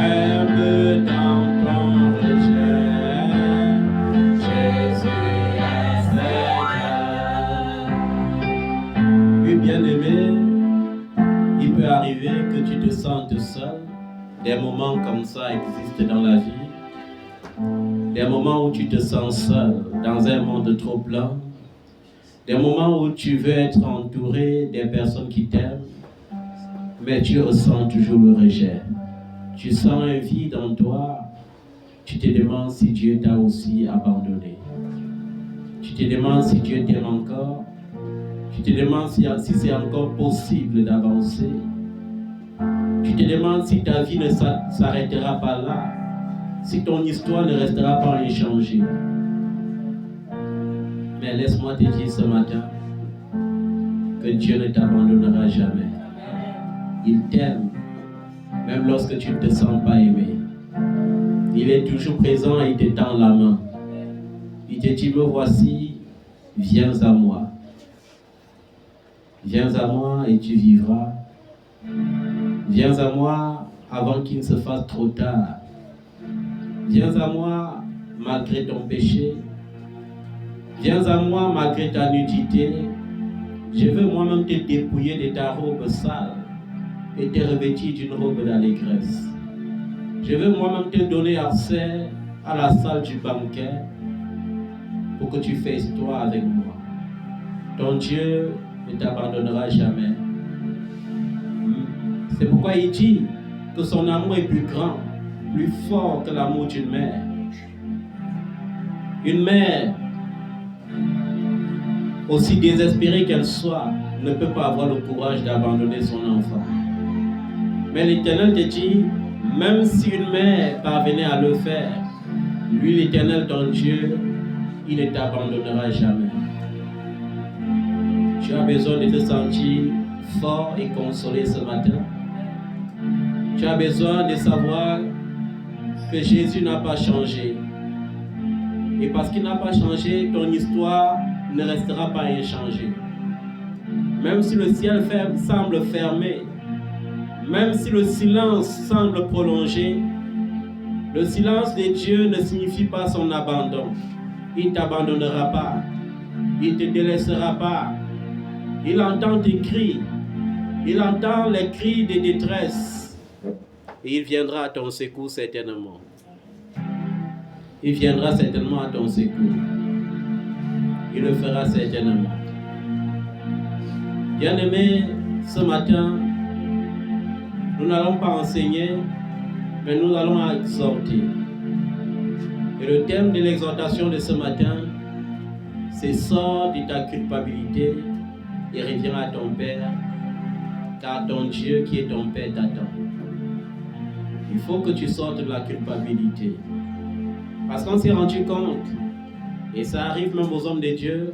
Même dans ton rejet, Jésus est Seigneur. Oui, bien-aimé, il peut arriver que tu te sentes seul. Des moments comme ça existent dans la vie. Des moments où tu te sens seul dans un monde trop plein. Des moments où tu veux être entouré des personnes qui t'aiment, mais tu ressens toujours le rejet. Tu sens un vide en toi. Tu te demandes si Dieu t'a aussi abandonné. Tu te demandes si Dieu t'aime encore. Tu te demandes si c'est encore possible d'avancer. Tu te demandes si ta vie ne s'arrêtera pas là, si ton histoire ne restera pas inchangée. Mais laisse-moi te dire ce matin que Dieu ne t'abandonnera jamais. Il t'aime, même lorsque tu ne te sens pas aimé. Il est toujours présent et il te tend la main. Il te dit, me voici, viens à moi. Viens à moi et tu vivras. Viens à moi avant qu'il ne se fasse trop tard. Viens à moi malgré ton péché. Viens à moi malgré ta nudité. Je veux moi-même te dépouiller de ta robe sale et te revêtir d'une robe d'allégresse. Je veux moi-même te donner accès à la salle du banquet pour que tu fasses toi avec moi. Ton Dieu ne t'abandonnera jamais. C'est pourquoi il dit que son amour est plus grand, plus fort que l'amour d'une mère. Une mère, aussi désespérée qu'elle soit, ne peut pas avoir le courage d'abandonner son enfant. Mais l'Éternel te dit, même si une mère parvenait à le faire, lui l'Éternel ton Dieu, il ne t'abandonnera jamais. Tu as besoin de te sentir fort et consolé ce matin. Tu as besoin de savoir que Jésus n'a pas changé. Et parce qu'il n'a pas changé, ton histoire ne restera pas inchangée. Même si le ciel semble fermé, même si le silence semble prolongé, le silence de Dieu ne signifie pas son abandon. Il ne t'abandonnera pas. Il ne te délaissera pas. Il entend tes cris. Il entend les cris de détresse. Et il viendra à ton secours certainement. Il viendra certainement à ton secours. Il le fera certainement. Bien-aimés, ce matin, nous n'allons pas enseigner, mais nous allons exhorter. Et le thème de l'exhortation de ce matin, c'est sors de ta culpabilité et reviens à ton Père, car ton Dieu qui est ton Père t'attend. Il faut que tu sortes de la culpabilité. Parce qu'on s'est rendu compte, et ça arrive même aux hommes de Dieu,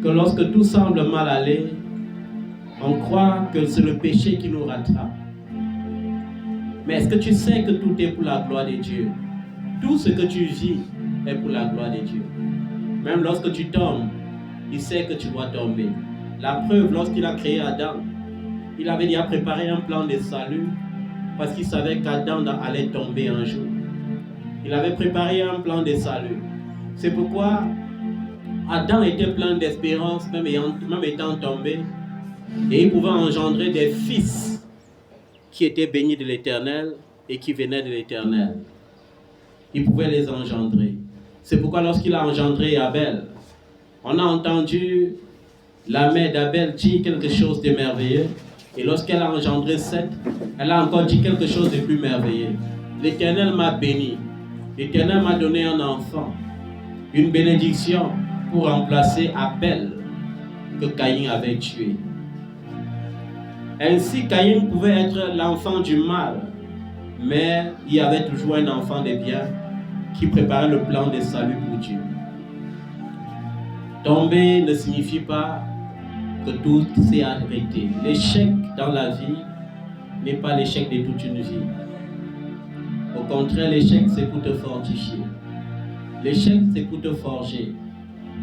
que lorsque tout semble mal aller, on croit que c'est le péché qui nous rattrape. Mais est-ce que tu sais que tout est pour la gloire de Dieu? Tout ce que tu vis est pour la gloire de Dieu. Même lorsque tu tombes, il sait que tu dois tomber. La preuve, lorsqu'il a créé Adam, il avait déjà préparé un plan de salut parce qu'il savait qu'Adam allait tomber un jour. Il avait préparé un plan de salut. C'est pourquoi Adam était plein d'espérance, même étant tombé, et il pouvait engendrer des fils qui étaient bénis de l'Éternel et qui venaient de l'Éternel. Il pouvait les engendrer. C'est pourquoi lorsqu'il a engendré Abel, on a entendu la mère d'Abel dire quelque chose de merveilleux. Et lorsqu'elle a engendré Seth, elle a encore dit quelque chose de plus merveilleux. L'Éternel m'a béni. L'Éternel m'a donné un enfant. Une bénédiction pour remplacer Abel que Caïn avait tué. Ainsi, Caïn pouvait être l'enfant du mal, mais il y avait toujours un enfant de bien qui préparait le plan de salut pour Dieu. Tomber ne signifie pas que tout s'est arrêté. L'échec dans la vie n'est pas l'échec de toute une vie. Au contraire, l'échec, c'est pour te fortifier. L'échec, c'est pour te forger.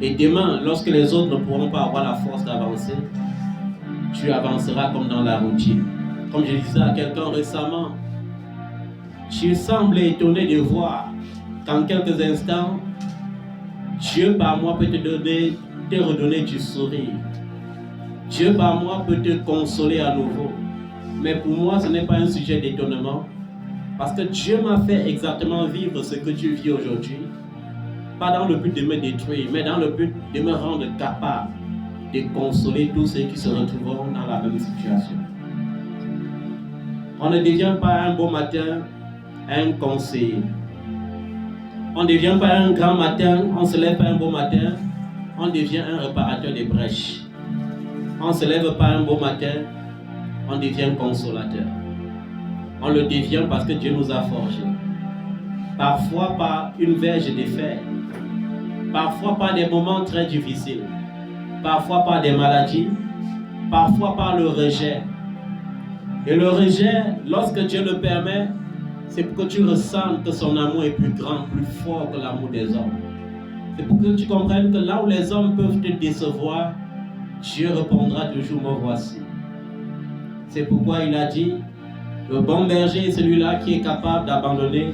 Et demain, lorsque les autres ne pourront pas avoir la force d'avancer, tu avanceras comme dans la routine. Comme je disais à quelqu'un récemment, Tu sembles étonné de voir qu'en quelques instants, Dieu par moi peut te redonner du sourire. Dieu par moi peut te consoler à nouveau. Mais pour moi, ce n'est pas un sujet d'étonnement. Parce que Dieu m'a fait exactement vivre ce que tu vis aujourd'hui. Pas dans le but de me détruire, mais dans le but de me rendre capable de consoler tous ceux qui se retrouveront dans la même situation. On ne devient pas un beau matin un conseiller. On ne devient pas un grand matin, on se lève pas un beau matin, on devient un réparateur de brèches. On ne se lève pas un beau matin, on devient consolateur. On le devient parce que Dieu nous a forgés. Parfois par une verge de fer, parfois par des moments très difficiles, parfois par des maladies, parfois par le rejet. Et le rejet, lorsque Dieu le permet, c'est pour que tu ressentes que son amour est plus grand, plus fort que l'amour des hommes. C'est pour que tu comprennes que là où les hommes peuvent te décevoir, Dieu répondra toujours, me voici. C'est pourquoi il a dit, le bon berger est celui-là qui est capable d'abandonner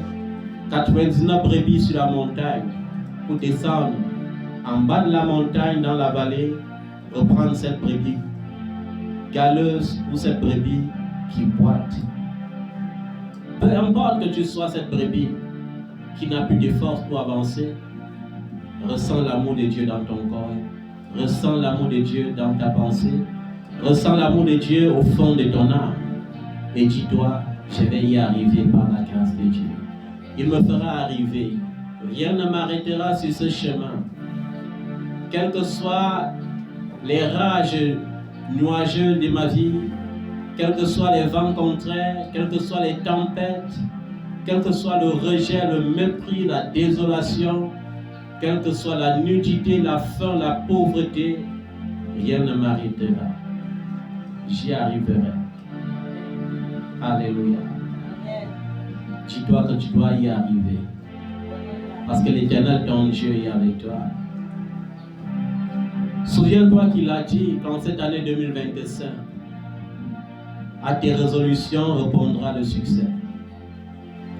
99 brebis sur la montagne pour descendre en bas de la montagne dans la vallée, reprendre cette brebis galeuse ou cette brebis qui boite. Peu importe que tu sois cette brebis qui n'a plus de force pour avancer, ressens l'amour de Dieu dans ton corps, ressens l'amour de Dieu dans ta pensée, ressens l'amour de Dieu au fond de ton âme et dis-toi, je vais y arriver par la grâce de Dieu. Il me fera arriver. Rien ne m'arrêtera sur ce chemin. Quelles que soient les rages nuageux de ma vie, quels que soient les vents contraires, quelles que soient les tempêtes, quel que soit le rejet, le mépris, la désolation, quelle que soit la nudité, la faim, la pauvreté, rien ne m'arrêtera. J'y arriverai. Alléluia. Dis-toi que tu dois y arriver. Parce que l'Éternel, ton Dieu, est avec toi. Souviens-toi qu'il a dit qu'en cette année 2025, à tes résolutions répondra le succès.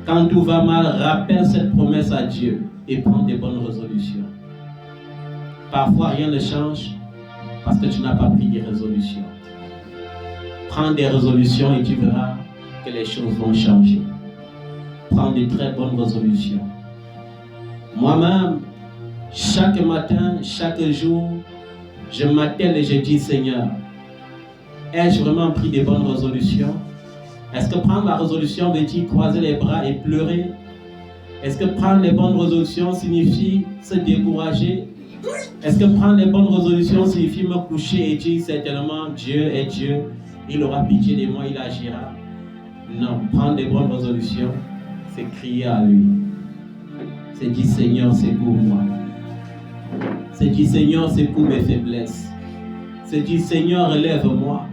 Quand tout va mal, rappelle cette promesse à Dieu et prends des bonnes résolutions. Parfois, rien ne change parce que tu n'as pas pris des résolutions. Prends des résolutions et tu verras que les choses vont changer. Prends de très bonnes résolutions. Moi-même, chaque matin, chaque jour, je m'attelle et je dis, Seigneur, ai-je vraiment pris des bonnes résolutions? Est-ce que prendre la résolution veut dire croiser les bras et pleurer? Est-ce que prendre les bonnes résolutions signifie se décourager? Est-ce que prendre les bonnes résolutions signifie me coucher et dire certainement Dieu est Dieu, il aura pitié de moi, il agira? Non, prendre des bonnes résolutions, c'est crier à lui. C'est dire Seigneur, secours-moi. C'est dire Seigneur, secours mes faiblesses. C'est dire Seigneur, relève-moi.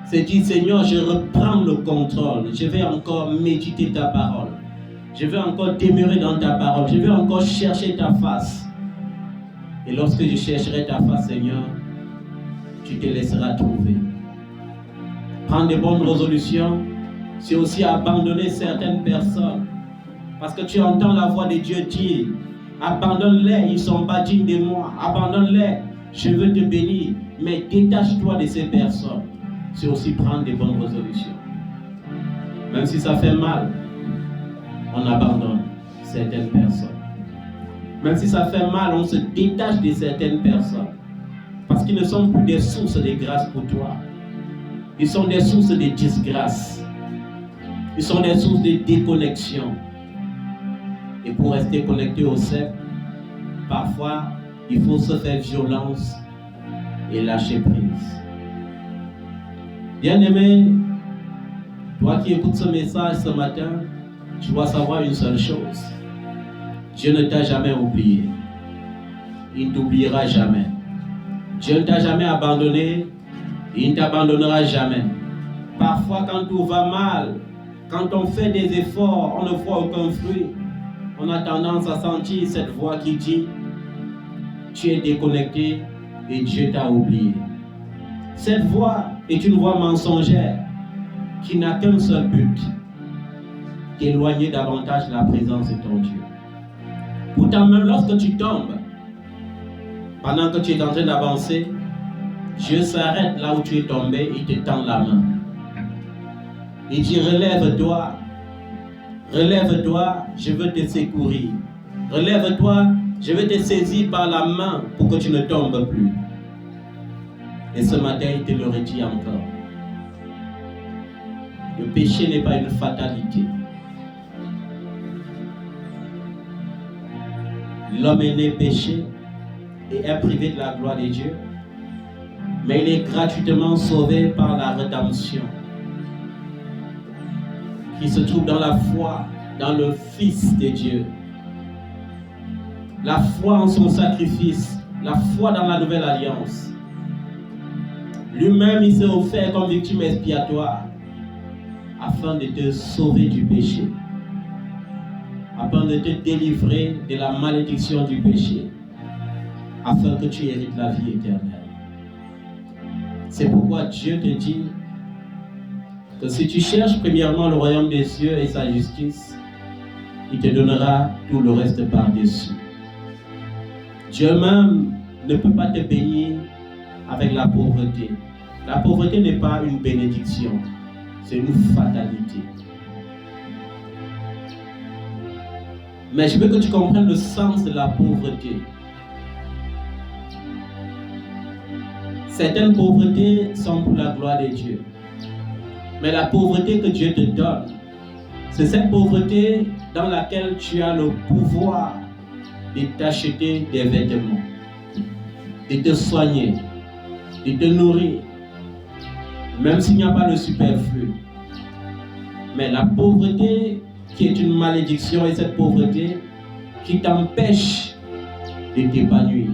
C'est dire Seigneur, je reprends le contrôle. Je vais encore méditer ta parole. Je vais encore demeurer dans ta parole. Je vais encore chercher ta face. Et lorsque je chercherai ta face, Seigneur, tu te laisseras trouver. Prendre de bonnes résolutions, c'est aussi abandonner certaines personnes. Parce que tu entends la voix de Dieu dire, abandonne-les, ils ne sont pas dignes de moi. Abandonne-les, je veux te bénir. Mais détache-toi de ces personnes. C'est aussi prendre de bonnes résolutions. Même si ça fait mal, on abandonne certaines personnes. Même si ça fait mal, on se détache de certaines personnes. Parce qu'ils ne sont plus des sources de grâce pour toi. Ils sont des sources de disgrâce. Ils sont des sources de déconnexion. Et pour rester connecté au cercle, parfois, il faut se faire violence et lâcher prise. Bien-aimé, toi qui écoutes ce message ce matin, tu dois savoir une seule chose. Dieu ne t'a jamais oublié. Il ne t'oubliera jamais. Dieu ne t'a jamais abandonné. Il ne t'abandonnera jamais. Parfois, quand tout va mal, quand on fait des efforts, on ne voit aucun fruit. On a tendance à sentir cette voix qui dit « Tu es déconnecté et Dieu t'a oublié ». Cette voix est une voix mensongère qui n'a qu'un seul but. d'éloigner davantage la présence de ton Dieu. Pourtant, même lorsque tu tombes, pendant que tu es en train d'avancer, Dieu s'arrête là où tu es tombé, il te tend la main. Il dit, relève-toi, relève-toi, je veux te secourir. Relève-toi, je vais te saisir par la main pour que tu ne tombes plus. Et ce matin, il te le redit encore. Le péché n'est pas une fatalité. L'homme est né péché et est privé de la gloire de Dieu, mais il est gratuitement sauvé par la rédemption qui se trouve dans la foi, dans le Fils de Dieu. La foi en son sacrifice, la foi dans la nouvelle alliance. Lui-même, il s'est offert comme victime expiatoire afin de te sauver du péché, afin de te délivrer de la malédiction du péché, afin que tu hérites la vie éternelle. C'est pourquoi Dieu te dit que si tu cherches premièrement le royaume des cieux et sa justice, il te donnera tout le reste par-dessus. Dieu même ne peut pas te bénir avec la pauvreté. La pauvreté n'est pas une bénédiction, c'est une fatalité. Mais je veux que tu comprennes le sens de la pauvreté. Certaines pauvretés sont pour la gloire de Dieu. Mais la pauvreté que Dieu te donne, c'est cette pauvreté dans laquelle tu as le pouvoir de t'acheter des vêtements, de te soigner, de te nourrir, même s'il n'y a pas le superflu. Mais la pauvreté qui est une malédiction est cette pauvreté qui t'empêche de t'épanouir,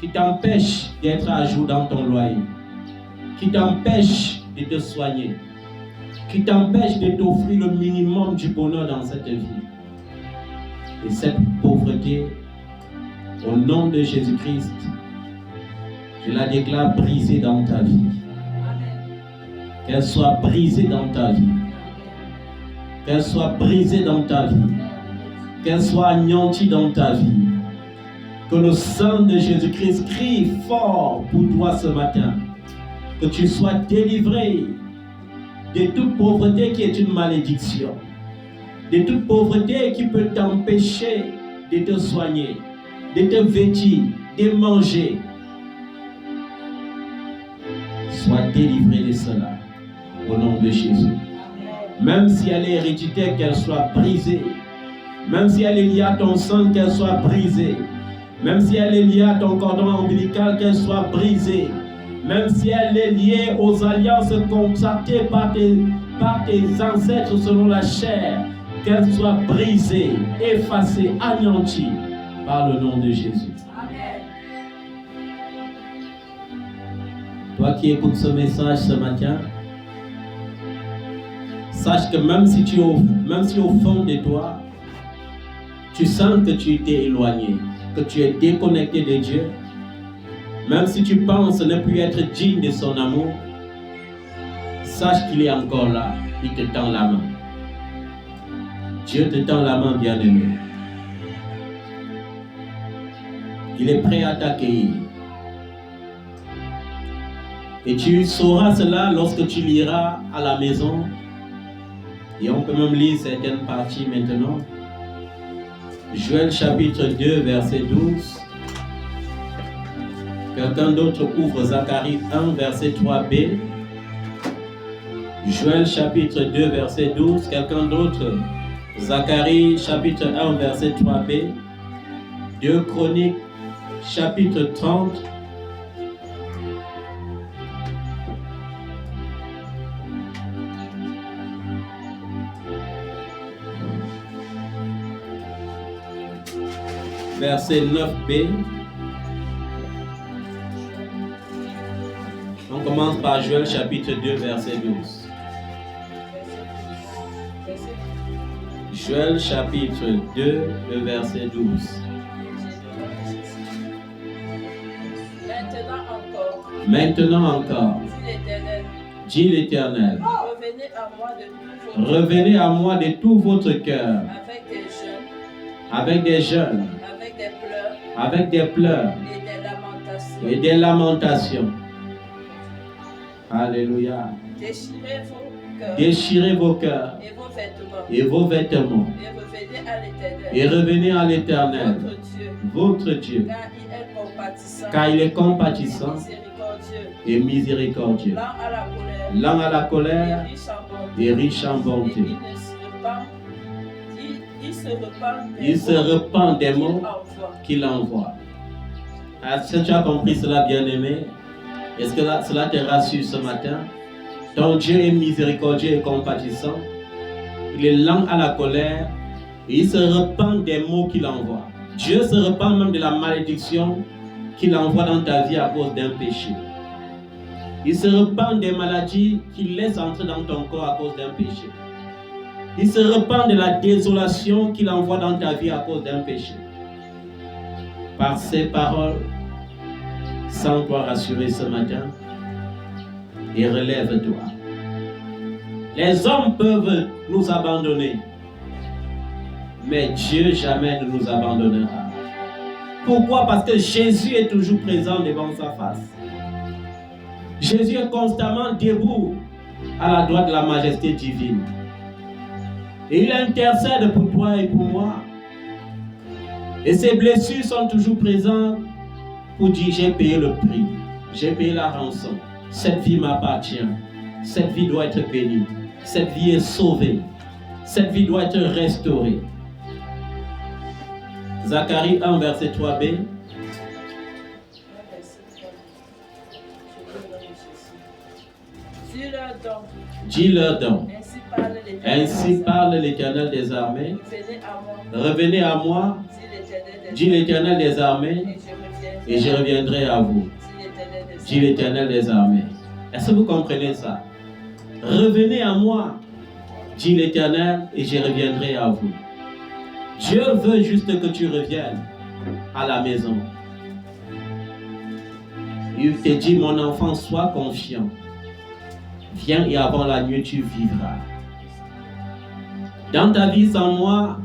qui t'empêche d'être à jour dans ton loyer, qui t'empêche de te soigner, qui t'empêche de t'offrir le minimum du bonheur dans cette vie. Et cette pauvreté, au nom de Jésus-Christ, je la déclare brisée dans ta vie. Qu'elle soit brisée dans ta vie. Qu'elle soit brisée dans ta vie. Qu'elle soit anéantie dans ta vie. Que le sang de Jésus-Christ crie fort pour toi ce matin. Que tu sois délivré de toute pauvreté qui est une malédiction. De toute pauvreté qui peut t'empêcher de te soigner, de te vêtir, de manger. Sois délivré de cela au nom de Jésus. Même si elle est héréditaire, qu'elle soit brisée. Même si elle est liée à ton sang, qu'elle soit brisée. Même si elle est liée à ton cordon ombilical, qu'elle soit brisée. Même si elle est liée aux alliances contractées par tes ancêtres selon la chair, qu'elle soit brisée, effacée, anéantie par le nom de Jésus. Amen. Toi qui écoutes ce message ce matin, sache que même si au fond de toi, tu sens que tu t'es éloigné, que tu es déconnecté de Dieu, même si tu penses ne plus être digne de son amour, sache qu'il est encore là, il te tend la main. Dieu te tend la main, bien-aimé. Il est prêt à t'accueillir. Et tu sauras cela lorsque tu liras à la maison. Et on peut même lire certaines parties maintenant. Joël chapitre 2, verset 12. Quelqu'un d'autre ouvre Zacharie 1, verset 3b. Joël chapitre 2, verset 12. Quelqu'un d'autre, Zacharie chapitre 1, verset 3b. 2 Chroniques chapitre 30. Verset 9b. On commence par Joël chapitre 2, verset 12. Joël chapitre 2, le verset 12. Maintenant encore, dit l'Éternel, revenez à moi de tout Revenez à moi de tout votre cœur. Avec des jeûnes. Avec des pleurs. Et des lamentations. Et des lamentations. Alléluia. Déchirez vos cœurs. Déchirez vos cœurs. Et vos vêtements. Et revenez à l'Éternel. Votre Dieu. Car il est compatissant et miséricordieux. Lent à la colère et riche en bonté. Il se repent des mots qu'il envoie. Est-ce que tu as compris cela, bien-aimé? Est-ce que cela te rassure ce matin? Ton Dieu est miséricordieux et compatissant. Il est lent à la colère et il se repent des mots qu'il envoie. Dieu se repent même de la malédiction qu'il envoie dans ta vie à cause d'un péché. Il se repent des maladies qu'il laisse entrer dans ton corps à cause d'un péché. Il se repent de la désolation qu'il envoie dans ta vie à cause d'un péché. Par ces paroles, sens-toi rassuré ce matin et relève-toi. Les hommes peuvent nous abandonner, mais Dieu jamais ne nous abandonnera. Pourquoi? Parce que Jésus est toujours présent devant sa face. Jésus est constamment debout à la droite de la majesté divine. Et il intercède pour toi et pour moi. Et ses blessures sont toujours présentes pour dire: j'ai payé le prix, j'ai payé la rançon. Cette vie m'appartient. Cette vie doit être bénie. Cette vie est sauvée. Cette vie doit être restaurée. Zacharie 1, verset 3b. Dis-leur donc. Ainsi parle l'Éternel des armées. Revenez à moi, dit l'Éternel des armées, et je reviendrai à vous, dit l'Éternel des armées. Est-ce que vous comprenez ça? Revenez à moi, dit l'Éternel, et je reviendrai à vous. Dieu veut juste que tu reviennes à la maison. Il te dit: mon enfant, sois confiant. Viens et avant la nuit, tu vivras. Dans ta vie sans moi,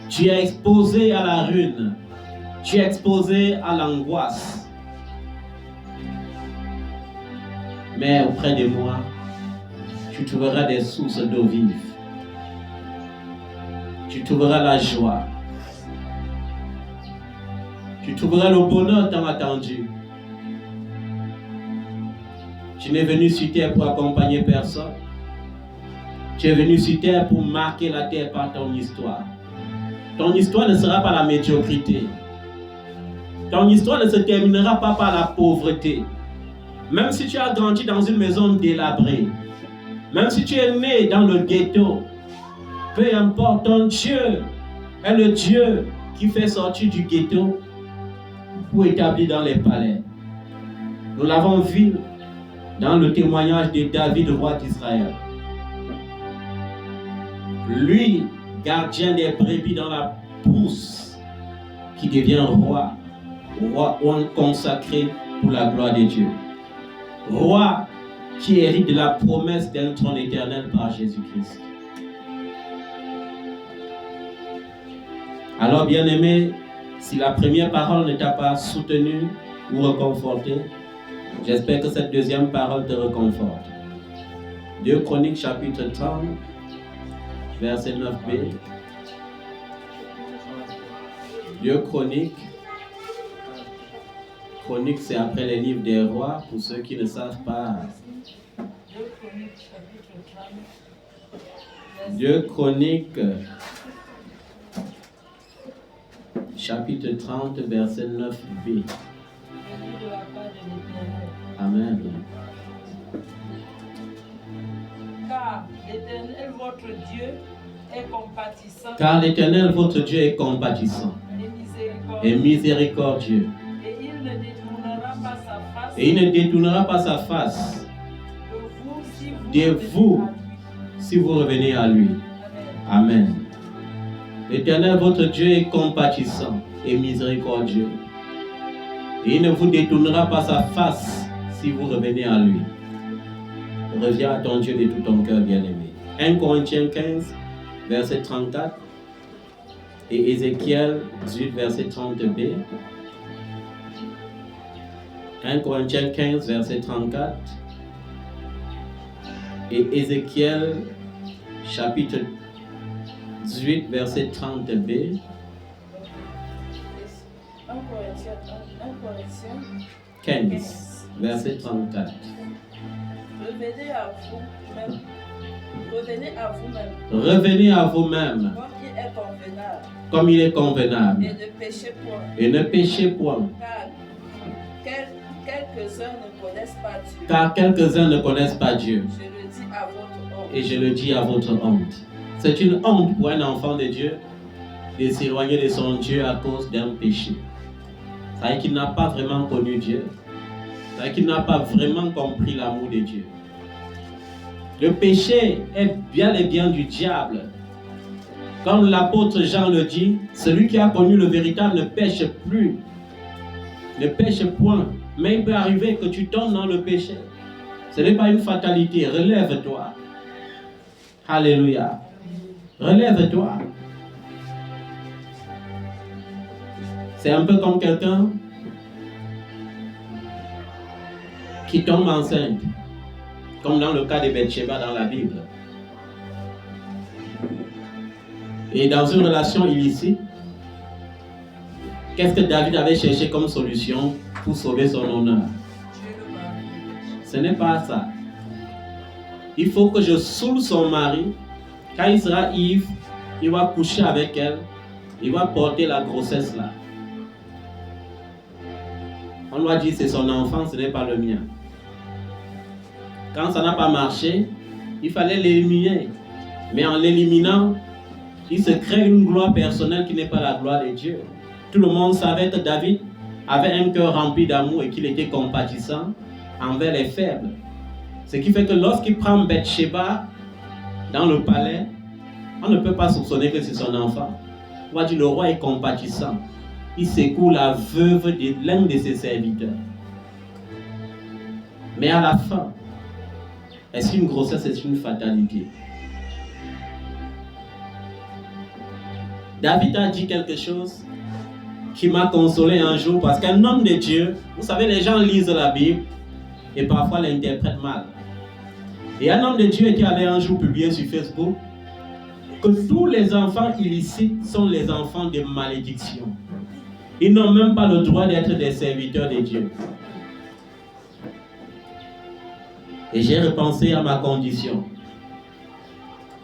tu es exposé à la ruine. Tu es exposé à l'angoisse. Mais auprès de moi, tu trouveras des sources d'eau vive. Tu trouveras la joie. Tu trouveras le bonheur tant attendu. Tu n'es venu sur terre pour accompagner personne. Tu es venu sur terre pour marquer la terre par ton histoire. Ton histoire ne sera pas la médiocrité. Ton histoire ne se terminera pas par la pauvreté. Même si tu as grandi dans une maison délabrée, même si tu es né dans le ghetto, peu importe, ton Dieu est le Dieu qui fait sortir du ghetto pour établir dans les palais. Nous l'avons vu dans le témoignage de David, roi d'Israël. Lui, gardien des brebis dans la brousse, qui devient roi consacré pour la gloire de Dieu. Roi qui hérite de la promesse d'un trône éternel par Jésus-Christ. Alors, bien-aimé, si la première parole ne t'a pas soutenu ou réconforté, j'espère que cette deuxième parole te réconforte. 2 Chroniques chapitre 30, verset 9b. 2 Chroniques. Chroniques, c'est après les livres des rois, pour ceux qui ne savent pas. 2 Chroniques, chapitre 30, verset 9b. Amen. Car l'Éternel, votre Dieu, est compatissant. Car l'Éternel, votre Dieu, est compatissant et miséricordieux. Et il ne détournera pas sa face de vous si vous revenez à lui. Amen. L'Éternel, votre Dieu, est compatissant et miséricordieux. Et il ne vous détournera pas sa face si vous revenez à lui. Reviens à ton Dieu de tout ton cœur, bien-aimé. 1 Corinthiens 15, verset 34 et Ézéchiel 18, verset 30b. 1 Corinthiens 15, verset 34 et Ézéchiel chapitre 18, verset 30b. 1 Corinthiens 15, verset 34. Revenez à vous-même. Revenez à vous-même. Comme il est convenable. Et ne péchez point. Et ne péchez point. Car quelques-uns ne connaissent pas Dieu. Car quelques-uns ne connaissent pas Dieu. Je le dis à votre honte. Et je le dis à votre honte. C'est une honte pour un enfant de Dieu de s'éloigner de son Dieu à cause d'un péché. Ça veut dire qu'il n'a pas vraiment connu Dieu. Ça veut dire qu'il n'a pas vraiment compris l'amour de Dieu. Le péché est bien et bien du diable. Comme l'apôtre Jean le dit, celui qui a connu le véritable ne pêche plus. Ne pêche point. Mais il peut arriver que tu tombes dans le péché. Ce n'est pas une fatalité. Relève-toi. Alléluia. Relève-toi. C'est un peu comme quelqu'un qui tombe enceinte. Comme dans le cas de Bathsheba dans la Bible. Et dans une relation illicite, qu'est-ce que David avait cherché comme solution pour sauver son honneur? Ce n'est pas ça. Il faut que je saoule son mari. Quand il sera ivre, il va coucher avec elle. Il va porter la grossesse là. On lui a dit c'est son enfant, ce n'est pas le mien. Quand ça n'a pas marché, il fallait l'éliminer. Mais en l'éliminant, il se crée une gloire personnelle qui n'est pas la gloire de Dieu. Tout le monde savait que David avait un cœur rempli d'amour et qu'il était compatissant envers les faibles. Ce qui fait que lorsqu'il prend Bathsheba dans le palais, on ne peut pas soupçonner que c'est son enfant. On va dire le roi est compatissant. Il secoue la veuve de l'un de ses serviteurs. Mais à la fin, est-ce qu'une grossesse est une fatalité? David a dit quelque chose qui m'a consolé un jour parce qu'un homme de Dieu, vous savez, les gens lisent la Bible et parfois l'interprètent mal. Et un homme de Dieu était allé un jour publier sur Facebook que tous les enfants illicites sont les enfants de malédiction. Ils n'ont même pas le droit d'être des serviteurs de Dieu. Et j'ai repensé à ma condition.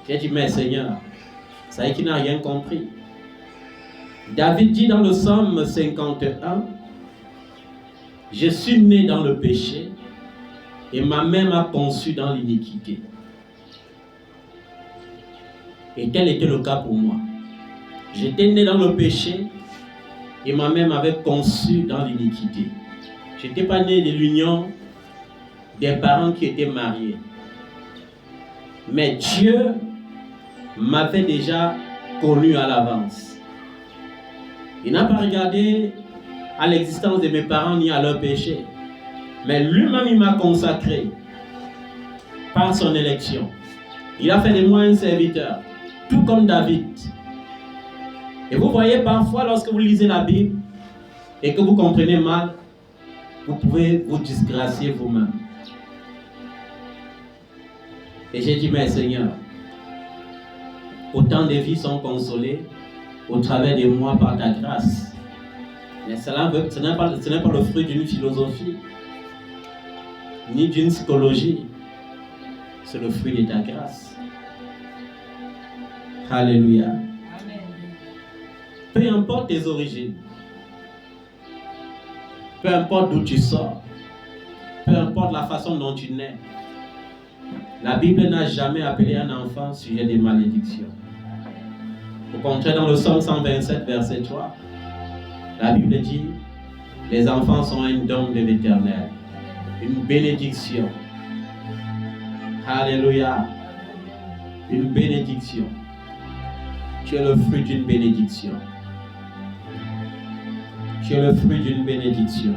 J'ai dit, mais Seigneur, ça y est qu'il n'a rien compris. David dit dans le psaume 51, je suis né dans le péché et ma mère m'a conçu dans l'iniquité. Et tel était le cas pour moi. J'étais né dans le péché et ma mère m'avait conçu dans l'iniquité. Je n'étais pas né de l'union des parents qui étaient mariés. Mais Dieu m'avait déjà connu à l'avance. Il n'a pas regardé à l'existence de mes parents ni à leur péché. Mais lui-même, il m'a consacré par son élection. Il a fait de moi un serviteur, tout comme David. Et vous voyez parfois, lorsque vous lisez la Bible et que vous comprenez mal, vous pouvez vous disgracier vous-même. Et j'ai dit, mais Seigneur, autant de vies sont consolées au travers de moi par ta grâce. Mais ce n'est pas le fruit d'une philosophie, ni d'une psychologie. C'est le fruit de ta grâce. Alléluia. Amen. Peu importe tes origines, peu importe d'où tu sors, peu importe la façon dont tu nais, la Bible n'a jamais appelé un enfant sujet de malédiction. Au contraire, dans le psaume 127, verset 3, la Bible dit, les enfants sont un don de l'Éternel, une bénédiction. Alléluia. Une bénédiction. Tu es le fruit d'une bénédiction. Tu es le fruit d'une bénédiction.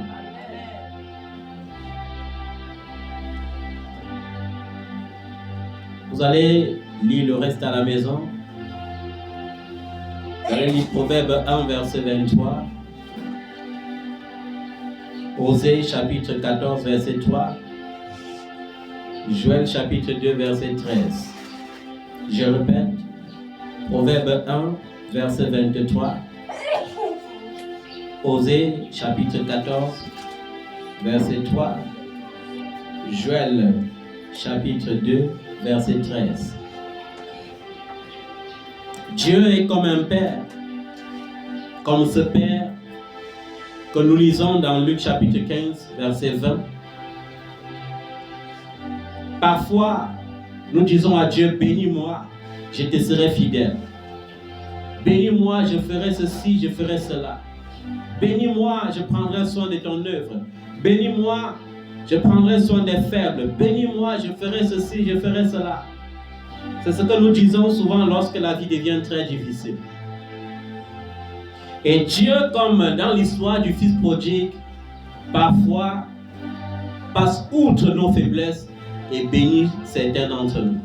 Vous allez lis le reste à la maison. Vous allez lire Proverbe 1, verset 23. Osée, chapitre 14, verset 3. Joël, chapitre 2, verset 13. Je répète. Proverbe 1, verset 23. Osée, chapitre 14, verset 3. Joël, chapitre 2, verset 13. Dieu est comme un père, comme ce père que nous lisons dans Luc chapitre 15, verset 20. Parfois, nous disons à Dieu, bénis-moi, je te serai fidèle. Bénis-moi, je ferai ceci, je ferai cela. Bénis-moi, je prendrai soin de ton œuvre. Bénis-moi, je prendrai soin des faibles. Bénis-moi, je ferai ceci, je ferai cela. C'est ce que nous disons souvent lorsque la vie devient très difficile. Et Dieu, comme dans l'histoire du fils prodigue, parfois passe outre nos faiblesses et bénit certains d'entre nous.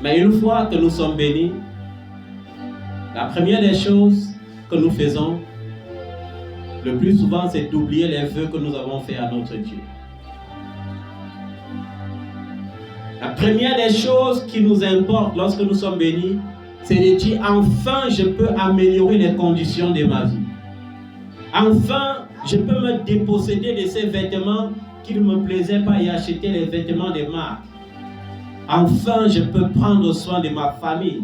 Mais une fois que nous sommes bénis, la première des choses que nous faisons, le plus souvent, c'est d'oublier les vœux que nous avons faits à notre Dieu. La première des choses qui nous importe lorsque nous sommes bénis, c'est de dire, enfin, je peux améliorer les conditions de ma vie. Enfin, je peux me déposséder de ces vêtements qui ne me plaisaient pas et acheter les vêtements de marque. Enfin, je peux prendre soin de ma famille.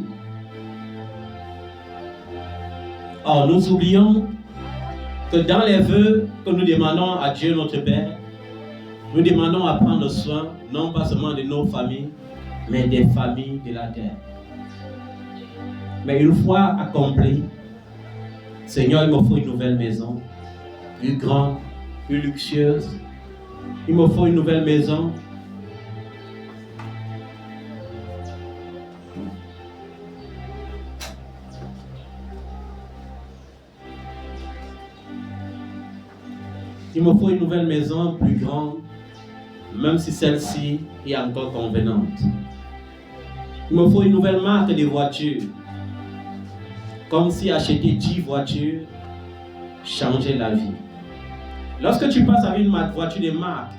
Or, nous oublions que dans les vœux que nous demandons à Dieu notre Père, nous demandons à prendre soin non pas seulement de nos familles, mais des familles de la terre. Mais une fois accompli, Seigneur, il me faut une nouvelle maison, plus grande, plus luxueuse. Il me faut une nouvelle maison. Il me faut une nouvelle maison plus grande, même si celle-ci est encore convenante. Il me faut une nouvelle marque de voiture, comme si acheter 10 voitures changeait la vie. Lorsque tu passes avec une voiture de marque,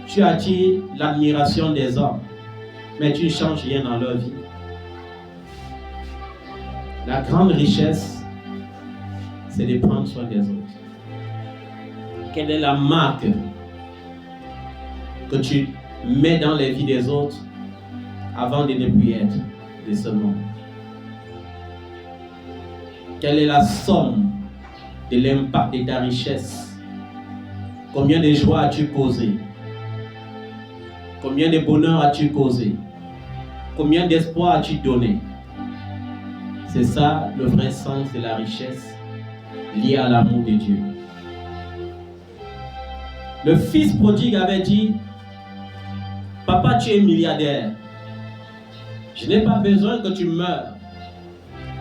tu attires l'admiration des hommes, mais tu ne changes rien dans leur vie. La grande richesse, c'est de prendre soin des autres. Quelle est la marque que tu mets dans les vies des autres avant de ne plus être de ce monde? Quelle est la somme de l'impact de ta richesse? Combien de joie as-tu causé? Combien de bonheur as-tu causé? Combien d'espoir as-tu donné? C'est ça le vrai sens de la richesse liée à l'amour de Dieu. Le fils prodigue avait dit, papa, tu es milliardaire. Je n'ai pas besoin que tu meures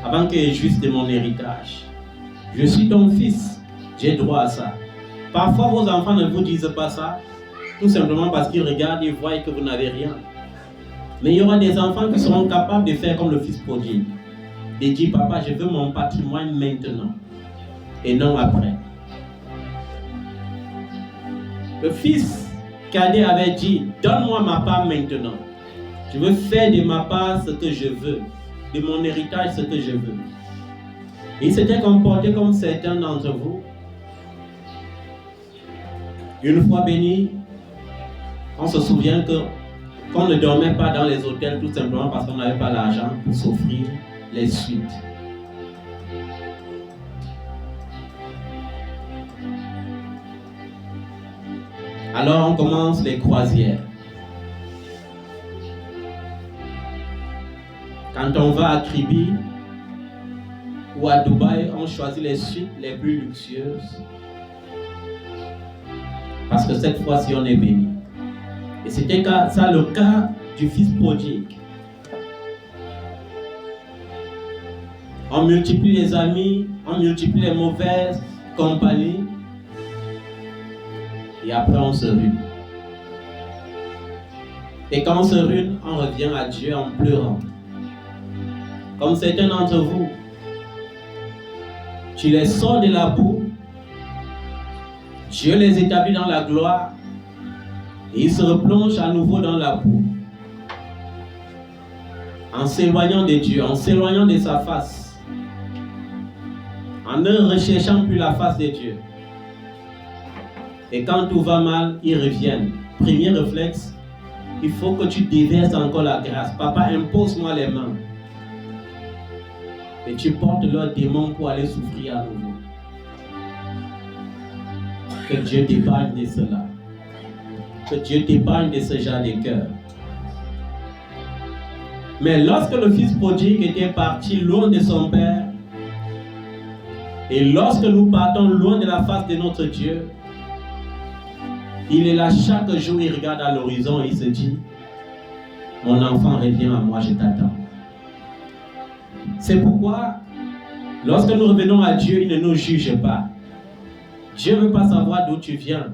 avant que je jouisse de mon héritage. Je suis ton fils, j'ai droit à ça. Parfois, vos enfants ne vous disent pas ça, tout simplement parce qu'ils regardent et voient que vous n'avez rien. Mais il y aura des enfants qui seront capables de faire comme le fils prodigue. De dire, papa, je veux mon patrimoine maintenant et non après. Le fils cadet avait dit, donne-moi ma part maintenant. Je veux faire de ma part ce que je veux, de mon héritage ce que je veux. Et il s'était comporté comme certains d'entre vous. Une fois béni, on se souvient qu'on ne dormait pas dans les hôtels tout simplement parce qu'on n'avait pas l'argent pour s'offrir les suites. Alors on commence les croisières. Quand on va à Kribi ou à Dubaï, on choisit les suites les plus luxueuses. Parce que cette fois-ci, on est béni. Et c'était ça le cas du fils prodigue. On multiplie les amis, on multiplie les mauvaises compagnies. Et après, on se rue. Et quand on se ruine, on revient à Dieu en pleurant. Comme certains d'entre vous, tu les sors de la boue, Dieu les établit dans la gloire, et ils se replongent à nouveau dans la boue. En s'éloignant de Dieu, en s'éloignant de sa face, en ne recherchant plus la face de Dieu. Et quand tout va mal, ils reviennent. Premier réflexe, il faut que tu déverses encore la grâce. Papa, impose-moi les mains. Et tu portes leurs démons pour aller souffrir à nouveau. Que Dieu t'épargne de cela. Que Dieu t'épargne de ce genre de cœur. Mais lorsque le fils prodigue était parti loin de son père, et lorsque nous partons loin de la face de notre Dieu, il est là chaque jour, il regarde à l'horizon et il se dit, mon enfant, reviens à moi, je t'attends. C'est pourquoi, lorsque nous revenons à Dieu, il ne nous juge pas. Dieu ne veut pas savoir d'où tu viens.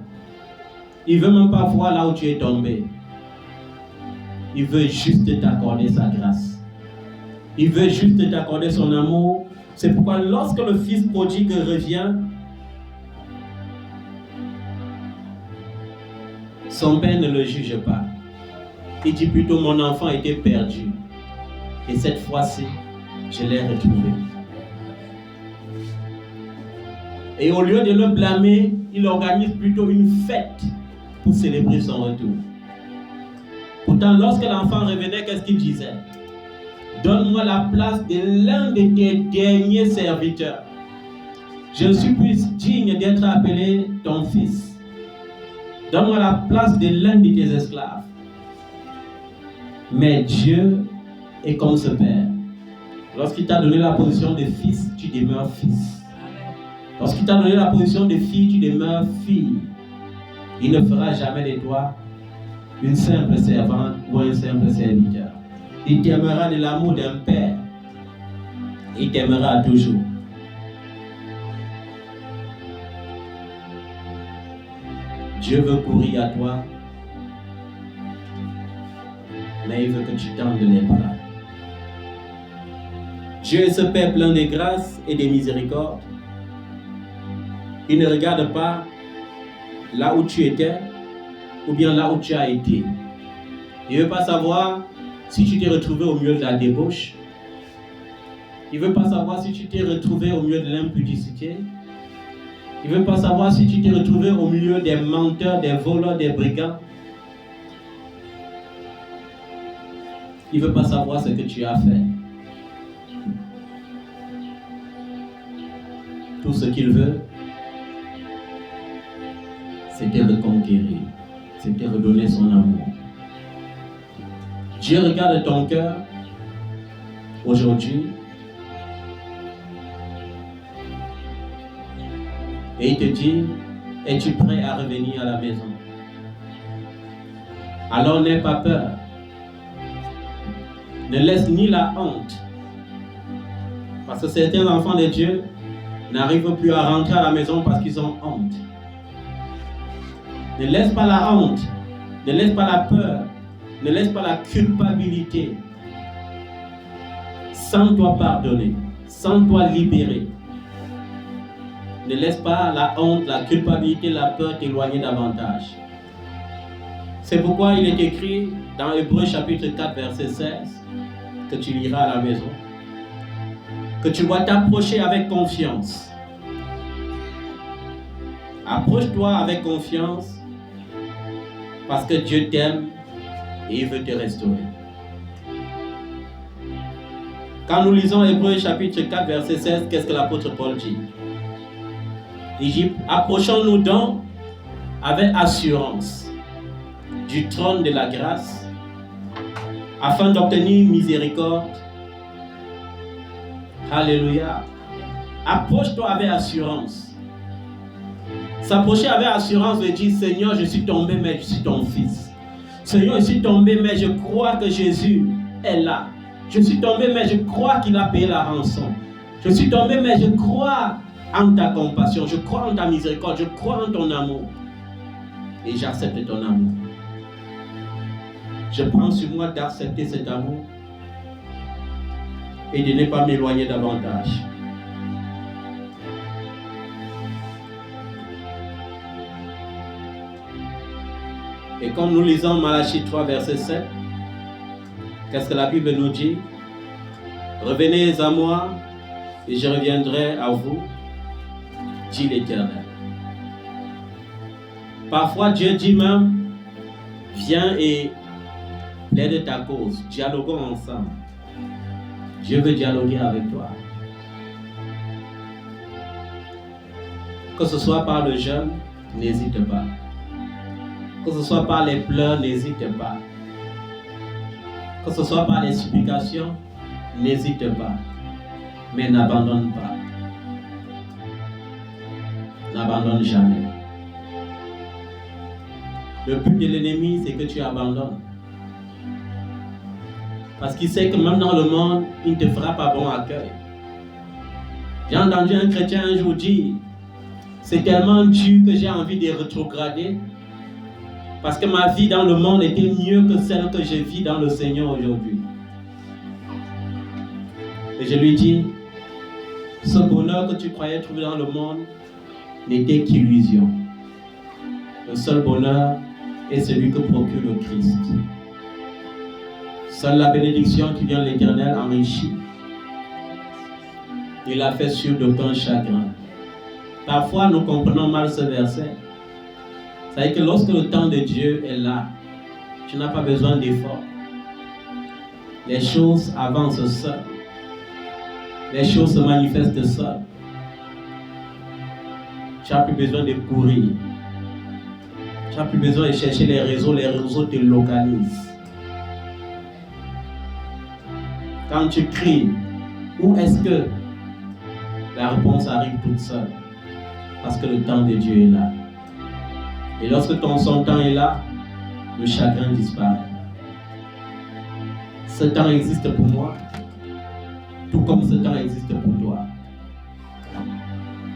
Il ne veut même pas voir là où tu es tombé. Il veut juste t'accorder sa grâce. Il veut juste t'accorder son amour. C'est pourquoi lorsque le fils prodigue revient, son père ne le juge pas. Il dit plutôt, mon enfant était perdu. Et cette fois-ci, je l'ai retrouvé. Et au lieu de le blâmer, il organise plutôt une fête pour célébrer son retour. Pourtant, lorsque l'enfant revenait, qu'est-ce qu'il disait? Donne-moi la place de l'un de tes derniers serviteurs. Je ne suis plus digne d'être appelé ton fils. Donne-moi la place de l'un de tes esclaves. Mais Dieu est comme ce père. Lorsqu'il t'a donné la position de fils, tu demeures fils. Lorsqu'il t'a donné la position de fille, tu demeures fille. Il ne fera jamais de toi une simple servante ou un simple serviteur. Il t'aimera de l'amour d'un père. Il t'aimera toujours. Dieu veut courir à toi, mais il veut que tu tendes les bras. Dieu est ce Père plein de grâce et de miséricorde. Il ne regarde pas là où tu étais ou bien là où tu as été. Il ne veut pas savoir si tu t'es retrouvé au milieu de la débauche. Il ne veut pas savoir si tu t'es retrouvé au milieu de l'impudicité. Il ne veut pas savoir si tu t'es retrouvé au milieu des menteurs, des voleurs, des brigands. Il ne veut pas savoir ce que tu as fait. Tout ce qu'il veut, c'est te reconquérir, c'est te redonner son amour. Dieu regarde ton cœur aujourd'hui et il te dit, es-tu prêt à revenir à la maison? Alors n'aie pas peur. Ne laisse ni la honte. Parce que certains enfants de Dieu n'arrivent plus à rentrer à la maison parce qu'ils ont honte. Ne laisse pas la honte, ne laisse pas la peur, ne laisse pas la culpabilité. Sens-toi pardonner, sens-toi libéré. Ne laisse pas la honte, la culpabilité, la peur t'éloigner davantage. C'est pourquoi il est écrit dans Hébreux chapitre 4 verset 16 que tu liras à la maison, que tu dois t'approcher avec confiance. Approche-toi avec confiance parce que Dieu t'aime et il veut te restaurer. Quand nous lisons Hébreux chapitre 4 verset 16, qu'est-ce que l'apôtre Paul dit? Il dit, approchons-nous donc avec assurance du trône de la grâce afin d'obtenir miséricorde. Alléluia. Approche-toi avec assurance. S'approcher avec assurance veut dire, Seigneur, je suis tombé, mais je suis ton fils. Seigneur, je suis tombé, mais je crois que Jésus est là. Je suis tombé, mais je crois qu'il a payé la rançon. Je suis tombé, mais je crois en ta compassion, je crois en ta miséricorde, je crois en ton amour. Et j'accepte ton amour. je prends sur moi d'accepter cet amour et de ne pas m'éloigner davantage. Et comme nous lisons Malachie 3, verset 7, qu'est-ce que la Bible nous dit? Revenez à moi et je reviendrai à vous, dit l'Éternel. Parfois Dieu dit même, viens et plaide ta cause, dialoguons ensemble. Dieu veut dialoguer avec toi. Que ce soit par le jeûne, n'hésite pas. Que ce soit par les pleurs, n'hésite pas. Que ce soit par les supplications, n'hésite pas. Mais n'abandonne pas. N'abandonne jamais. Le but de l'ennemi, c'est que tu abandonnes. Parce qu'il sait que même dans le monde, il ne te fera pas bon accueil. J'ai entendu un chrétien un jour dire, c'est tellement dur que j'ai envie de rétrograder. Parce que ma vie dans le monde était mieux que celle que je vis dans le Seigneur aujourd'hui. Et je lui dis, ce bonheur que tu croyais trouver dans le monde n'était qu'illusion. Le seul bonheur est celui que procure le Christ. Seule la bénédiction qui vient de l'Éternel enrichit. Il a fait sûr d'aucun chagrin. Parfois, nous comprenons mal ce verset. C'est-à-dire que lorsque le temps de Dieu est là, tu n'as pas besoin d'effort. Les choses avancent seules. Les choses se manifestent seules. Tu n'as plus besoin de courir. Tu n'as plus besoin de chercher les réseaux te localisent. Quand tu cries, où est-ce que la réponse arrive toute seule? Parce que le temps de Dieu est là. Et lorsque son temps est là, le chagrin disparaît. Ce temps existe pour moi, tout comme ce temps existe pour toi.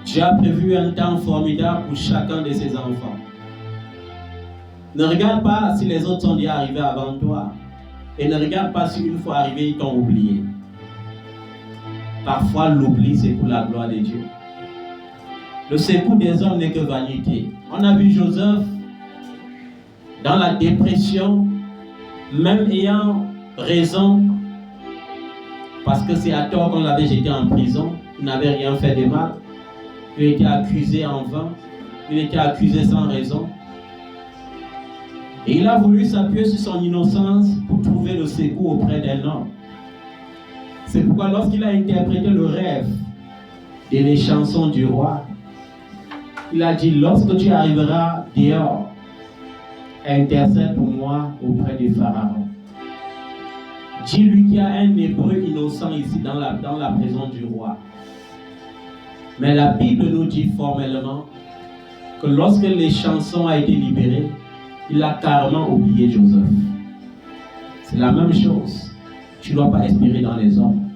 Dieu a prévu un temps formidable pour chacun de ses enfants. Ne regarde pas si les autres sont déjà arrivés avant toi. Et ne regarde pas si une fois arrivés, ils t'ont oublié. Parfois, l'oubli, c'est pour la gloire de Dieu. Le secours des hommes n'est que vanité. On a vu Joseph dans la dépression, même ayant raison, parce que c'est à tort qu'on l'avait jeté en prison. Il n'avait rien fait de mal. Il était accusé en vain. Il était accusé sans raison. Et il a voulu s'appuyer sur son innocence pour trouver le secours auprès d'un homme. C'est pourquoi lorsqu'il a interprété le rêve et les chansons du roi, il a dit, lorsque tu arriveras dehors, intercède pour moi auprès du Pharaon. Dis-lui qu'il y a un hébreu innocent ici dans la prison du roi. Mais la Bible nous dit formellement que lorsque les chansons ont été libérées, il a carrément oublié Joseph. C'est la même chose. Tu ne dois pas espérer dans les hommes.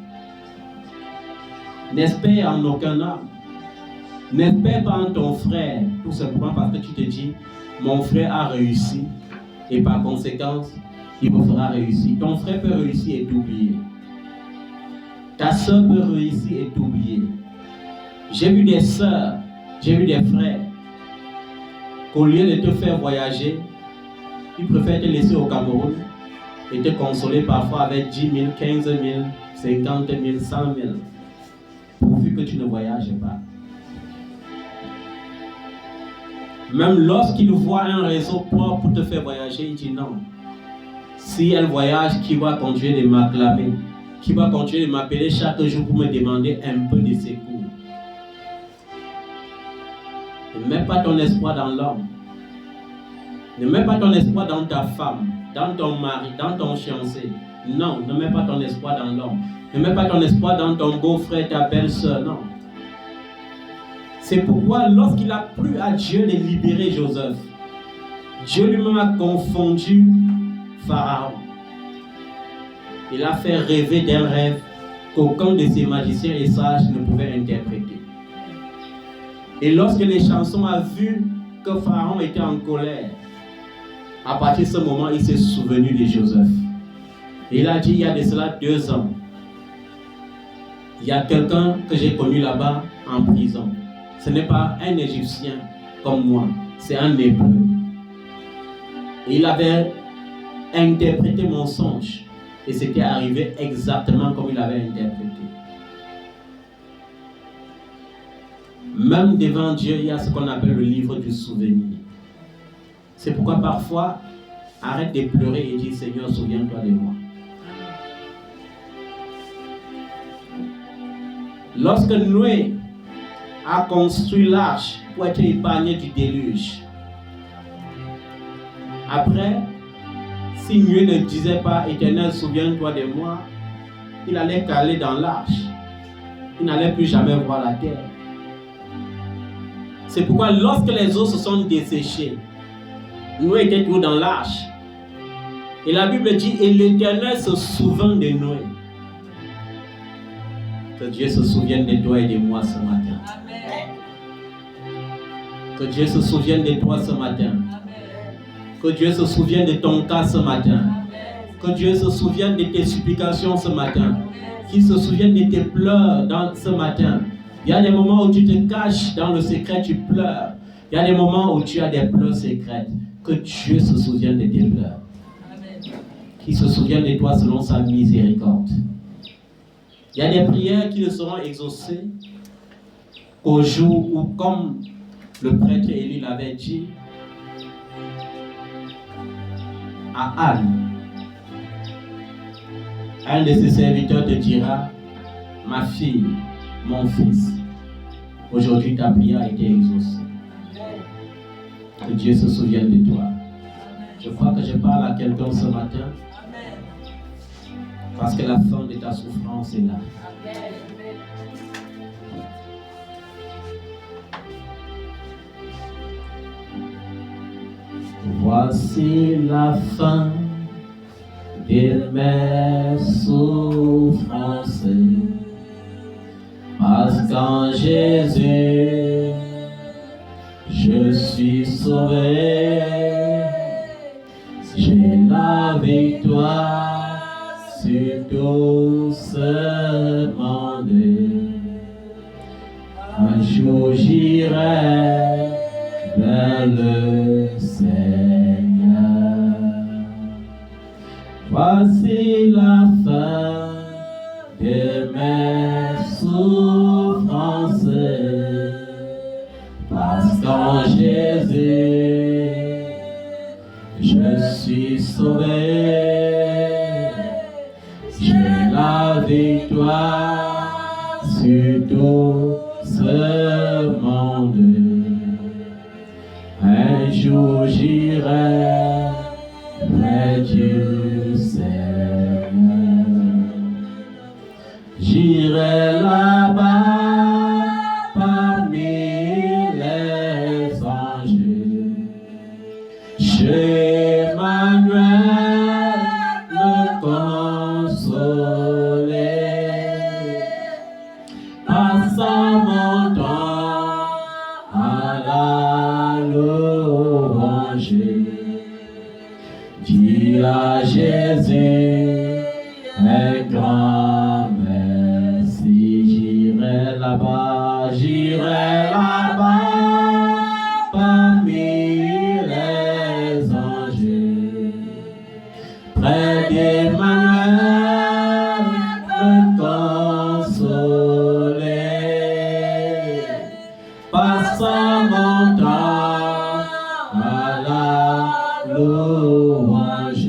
N'espère en aucun homme. N'espère pas en ton frère, tout simplement parce que tu te dis, mon frère a réussi, et par conséquent, il me fera réussir. Ton frère peut réussir et t'oublier. Ta soeur peut réussir et t'oublier. J'ai vu des sœurs, j'ai vu des frères, qu'au lieu de te faire voyager, ils préfèrent te laisser au Cameroun et te consoler parfois avec 10 000, 15 000, 50 000, 100 000, pourvu que tu ne voyages pas. Même lorsqu'il voit un réseau propre pour te faire voyager, il dit non. Si elle voyage, qui va continuer de m'acclamer, qui va continuer de m'appeler chaque jour pour me demander un peu de secours. Ne mets pas ton espoir dans l'homme. Ne mets pas ton espoir dans ta femme, dans ton mari, dans ton fiancé. Non, ne mets pas ton espoir dans l'homme. Ne mets pas ton espoir dans ton beau-frère, ta belle-sœur, non. C'est pourquoi lorsqu'il a plu à Dieu de libérer Joseph, Dieu lui-même a confondu Pharaon. Il a fait rêver d'un rêve qu'aucun de ses magiciens et sages ne pouvait interpréter. Et lorsque les chansons ont vu que Pharaon était en colère, À partir de ce moment, il s'est souvenu de Joseph. Et il a dit, il y a de cela 2 ans, il y a quelqu'un que j'ai connu là-bas en prison. Ce n'est pas un Égyptien comme moi, c'est un Hébreu. Et il avait interprété mon songe. Et c'était arrivé exactement comme il avait interprété. Même devant Dieu, il y a ce qu'on appelle le livre du souvenir. C'est pourquoi parfois, arrête de pleurer et dis, Seigneur, souviens-toi de moi. Lorsque Noé a construit l'arche pour être épargné du déluge, après, si Noé ne disait pas, Éternel, souviens-toi de moi, il allait caler dans l'arche. Il n'allait plus jamais voir la terre. C'est pourquoi lorsque les eaux se sont desséchées, Noé était toujours dans l'arche. Et la Bible dit, et l'Éternel se souvint de Noé. Que Dieu se souvienne de toi et de moi ce matin. Amen. Que Dieu se souvienne de toi ce matin. Amen. Que Dieu se souvienne de ton cas ce matin. Amen. Que Dieu se souvienne de tes supplications ce matin. Amen. Qu'il se souvienne de tes pleurs ce matin. Il y a des moments où tu te caches dans le secret, tu pleures. Il y a des moments où tu as des pleurs secrètes. Que Dieu se souvienne de tes pleurs. Amen. Qu'il se souvienne de toi selon sa miséricorde. Il y a des prières qui ne seront exaucées qu'au jour où, comme le prêtre Élie l'avait dit à Anne, un de ses serviteurs te dira, ma fille, mon fils, aujourd'hui ta prière a été exaucée. Que Dieu se souvienne de toi. Je crois que je parle à quelqu'un ce matin. Parce que la fin de ta souffrance est là. Amen. Voici la fin de mes souffrances. Parce qu'en Jésus, je suis sauvé. J'ai la victoire sur tout ce monde. Un jour j'irai vers le Seigneur. Voici la fin de mes souffrances. Parce qu'en Jésus, je suis sauvé. J'ai la victoire sur tout ce monde. Un jour j'irai près du Seigneur. J'irai là-bas parmi les anges. Chez Emmanuel me consoler. Passant mon temps à la louange. Dis à Jésus un grand merci. J'irai là-bas parmi les anges. Près d'Emmanuel me consoler. Passant mon temps à la louange.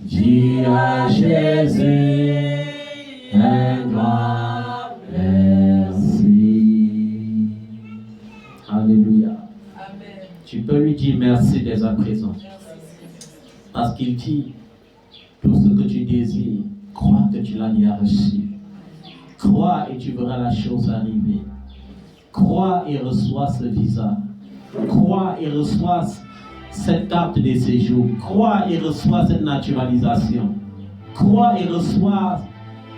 Dis à Jésus un grand merci. Alléluia. Amen. Tu peux lui dire merci dès à présent. Parce qu'il dit, tout ce que tu désires, crois que tu l'as déjà reçu. Crois et tu verras la chose arriver. Crois et reçois ce visa. Crois et reçois cette carte de séjour. Crois et reçois cette naturalisation. Crois et reçois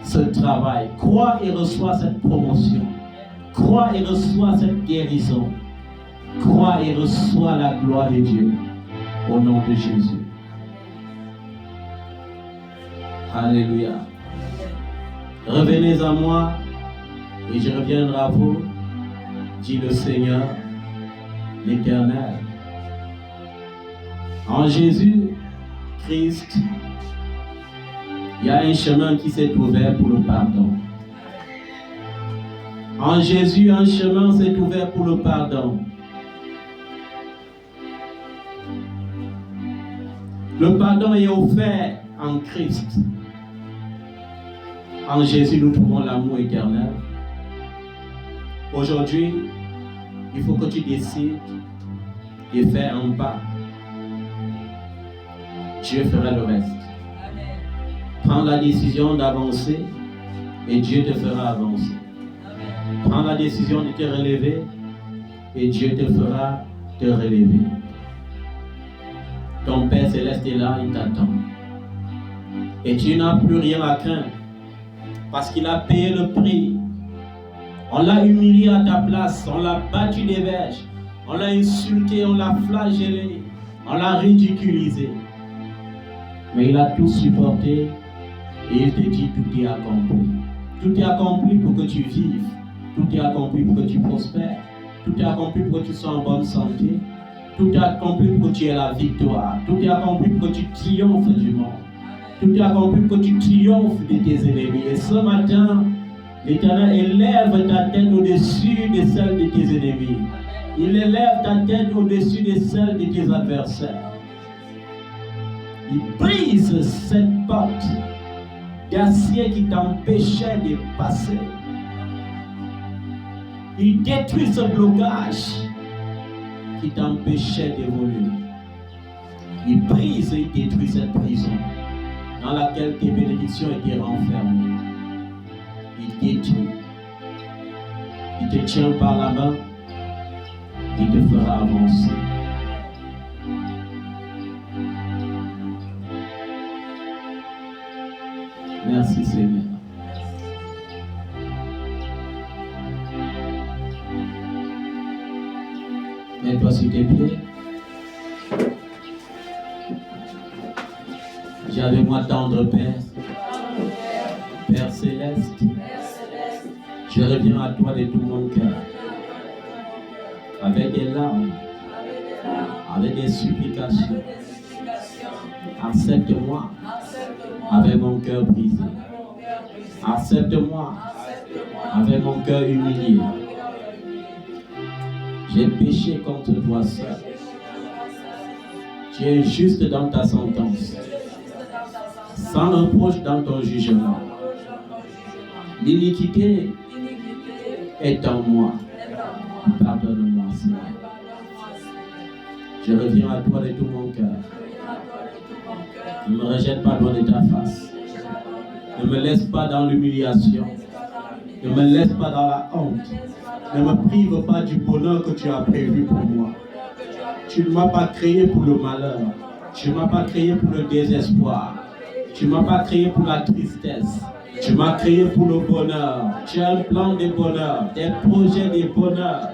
ce travail. Crois et reçois cette promotion. Crois et reçois cette guérison. Crois et reçois la gloire de Dieu. Au nom de Jésus. Alléluia. Revenez à moi et je reviendrai à vous, dit le Seigneur, l'Éternel. En Jésus-Christ, il y a un chemin qui s'est ouvert pour le pardon. En Jésus, un chemin s'est ouvert pour le pardon. Le pardon est offert en Christ. En Jésus, nous trouvons l'amour éternel. Aujourd'hui, il faut que tu décides de faire un pas. Dieu fera le reste. Prends la décision d'avancer et Dieu te fera avancer. Prends la décision de te relever et Dieu te fera te relever. Ton Père Céleste est là, il t'attend. Et tu n'as plus rien à craindre parce qu'il a payé le prix. On l'a humilié à ta place, on l'a battu des verges, on l'a insulté, on l'a flagellé, on l'a ridiculisé. Mais il a tout supporté et il te dit tout est accompli. Tout est accompli pour que tu vives. Tout est accompli pour que tu prospères. Tout est accompli pour que tu sois en bonne santé. Tout est accompli pour que tu aies la victoire. Tout est accompli pour que tu triomphes du monde. Tout est accompli pour que tu triomphes de tes ennemis. Et ce matin, l'Éternel élève ta tête au-dessus de celle de tes ennemis. Il élève ta tête au-dessus de celle de tes adversaires. Il brise cette porte d'acier qui t'empêchait de passer. Il détruit ce blocage qui t'empêchait d'évoluer. Il brise et il détruit cette prison dans laquelle tes bénédictions étaient renfermées. Il détruit. Il te tient par la main. Il te fera avancer. Merci Seigneur. Mets-toi sur tes pieds. Dis avec moi, tendre Père. Père Céleste. Je reviens à toi de tout mon cœur. Avec des larmes. Avec des supplications. Accepte-moi. Avec mon cœur brisé. Accepte-moi avec mon cœur humilié. J'ai péché contre toi seul. Tu es juste dans ta sentence. Sans reproche dans ton jugement. L'iniquité est en moi. Pardonne-moi, Seigneur. Je reviens à toi de tout mon cœur. Ne me rejette pas loin de ta face. Ne me laisse pas dans l'humiliation. Ne me laisse pas dans la honte. Ne me prive pas du bonheur que tu as prévu pour moi. Tu ne m'as pas créé pour le malheur. Tu ne m'as pas créé pour le désespoir. Tu ne m'as pas créé pour la tristesse. Tu m'as créé pour le bonheur. Tu as un plan de bonheur, des projets de bonheur.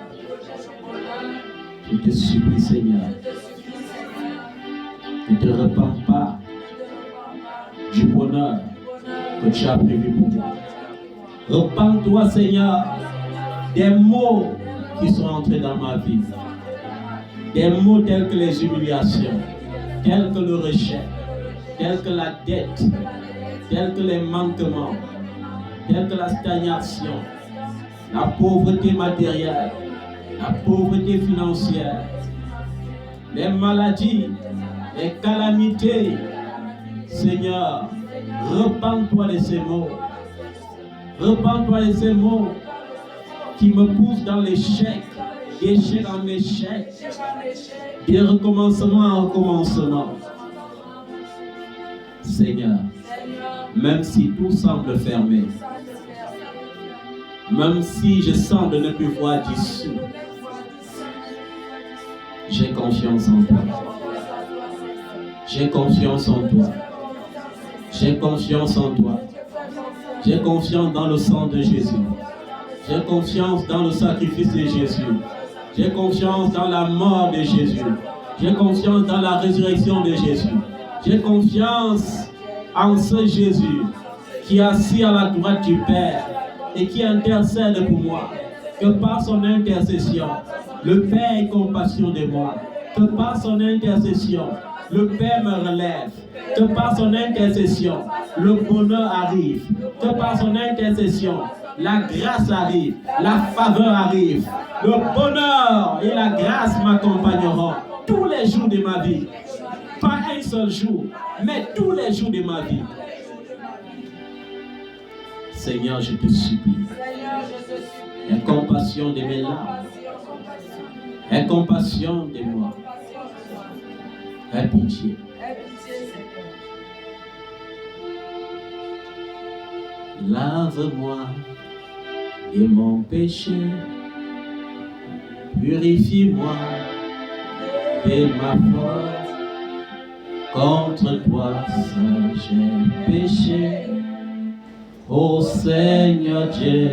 Je te supplie, Seigneur. Ne te repens pas du bonheur que tu as prévu pour moi. Repens-toi, Seigneur, des mots qui sont entrés dans ma vie. Des mots tels que les humiliations, tels que le rejet, tels que la dette, tels que les manquements, tels que la stagnation, la pauvreté matérielle, la pauvreté financière, les maladies, les calamités. Seigneur, repens-toi de ces mots. Repens-toi de ces mots qui me poussent dans l'échec, d'échec en échec, de recommencement en recommencement. Seigneur, même si tout semble fermé, même si je sens de ne plus voir d'issue, j'ai confiance en toi. J'ai confiance en toi. J'ai confiance en toi. J'ai confiance dans le sang de Jésus. J'ai confiance dans le sacrifice de Jésus. J'ai confiance dans la mort de Jésus. J'ai confiance dans la résurrection de Jésus. J'ai confiance en ce Jésus qui est assis à la droite du Père et qui intercède pour moi. Que par son intercession, le Père ait compassion de moi. Que par son intercession, le Père me relève. Que par son intercession, le bonheur arrive. Que par son intercession, la grâce arrive, la faveur arrive. Le bonheur et la grâce m'accompagneront tous les jours de ma vie. Pas un seul jour, mais tous les jours de ma vie. Seigneur, je te supplie. Aie compassion de mes larmes. Aie compassion de moi. Aie pitié. Lave-moi de mon péché. Purifie-moi de ma faute. Contre toi seul j'ai péché. Ô Seigneur Dieu,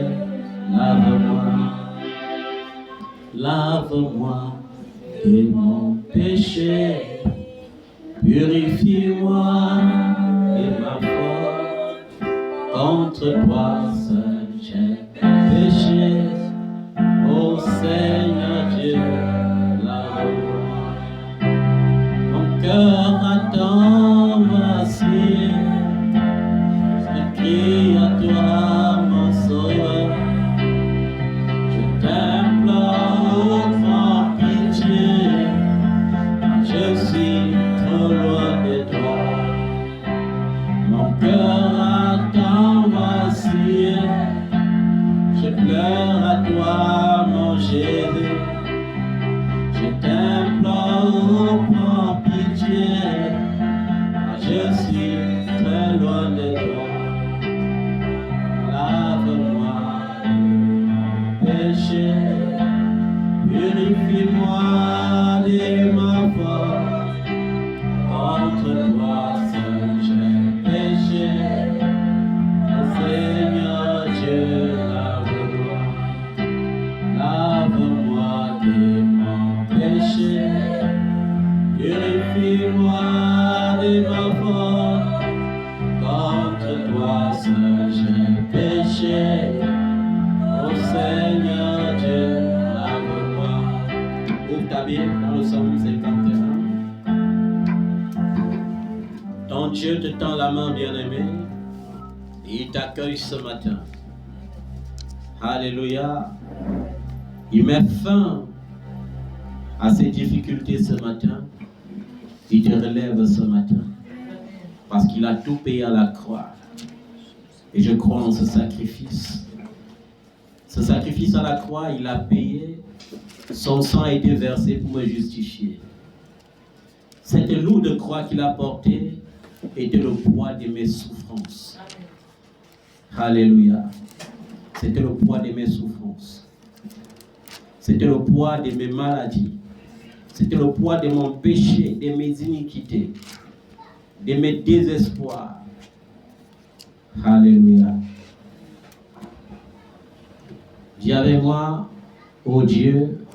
lave-moi. Lave-moi de mon péché. Purifie-moi de ma faute. Contre toi seul j'ai péché. Ô Seigneur Dieu, lave-moi. Mon cœur attend vacillé. Je crie à toi, mon sauveur. Je t'implore, prends pitié. Je suis trop loin de toi. Mon cœur attend vacillé. Je pleure à toi, mon Jésus. Je t'implore, prends pitié. Je suis très loin de toi. Lave-moi de mon péché. Purifie-moi de ma faute. Contre toi seul j'ai péché. Ô Seigneur Dieu, lave-moi. Lave-moi de mon péché. Purifie-moi de ma faute. Contre toi seul j'ai péché. Ô Seigneur Dieu, lave-moi. Ouvre ta Bible dans le psaume 51. Ton Dieu te tend la main, bien-aimé, et il t'accueille ce matin. Alléluia. Il met fin à ses difficultés ce matin. Il te relève ce matin. Parce qu'il a tout payé à la croix. Et je crois en ce sacrifice. Ce sacrifice à la croix, il a payé. Son sang a été versé pour me justifier. Cette lourde croix qu'il a portée était le poids de mes souffrances. Alléluia. C'était le poids de mes souffrances. C'était le poids de mes maladies. C'était le poids de mon péché, de mes iniquités, de mes désespoirs. Alléluia. Dis avec moi, ô Dieu,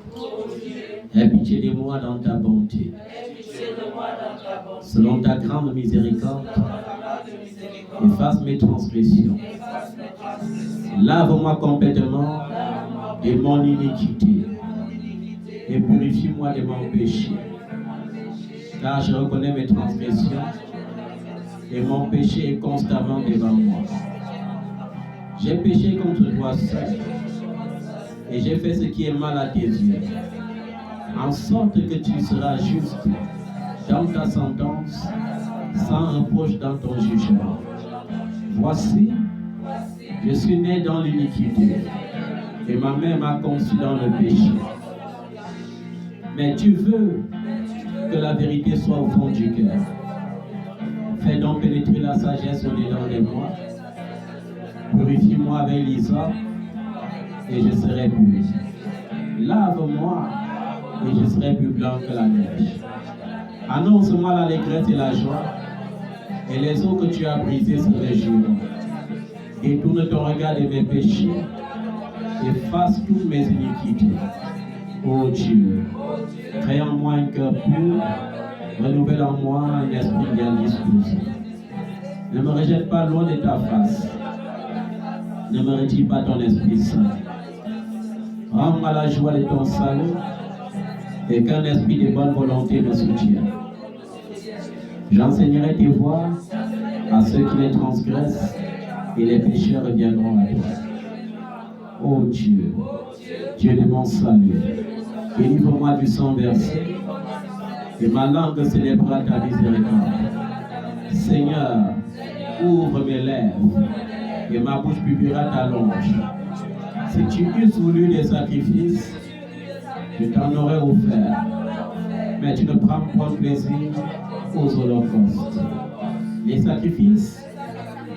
aie pitié de moi dans ta bonté. Selon ta grande miséricorde, efface mes transgressions. Lave-moi complètement de mon iniquité et purifie-moi de mon péché. Car je reconnais mes transgressions et mon péché est constamment devant moi. J'ai péché contre toi seul et j'ai fait ce qui est mal à tes yeux, en sorte que tu seras juste dans ta sentence, sans reproche dans ton jugement. Voici, je suis né dans l'iniquité et ma mère m'a conçu dans le péché. Mais tu veux que la vérité soit au fond du cœur. Fais donc pénétrer la sagesse au-dedans de moi. Purifie-moi avec l'hysope et je serai pur. Lave-moi et je serai plus blanc que la neige. Annonce-moi l'allégresse et la joie et les eaux que tu as brisées se réjouiront. Détourne ton regard de mes péchés, efface toutes mes iniquités. Ô Dieu, crée en moi un cœur pur, renouvelle en moi un esprit bien disposé. Ne me rejette pas loin de ta face. Ne me retire pas ton Esprit Saint. Rends-moi la joie de ton salut et qu'un esprit de bonne volonté me soutienne. J'enseignerai tes voies à ceux qui les transgressent et les pécheurs reviendront à toi. Ô Dieu, Dieu de mon salut, délivre-moi du sang versé et ma langue célébrera ta miséricorde. Seigneur, ouvre mes lèvres et ma bouche publiera ta louange. Si tu eusses voulu des sacrifices, je t'en aurais offert, mais tu ne prends pas plaisir aux holocaustes. Les sacrifices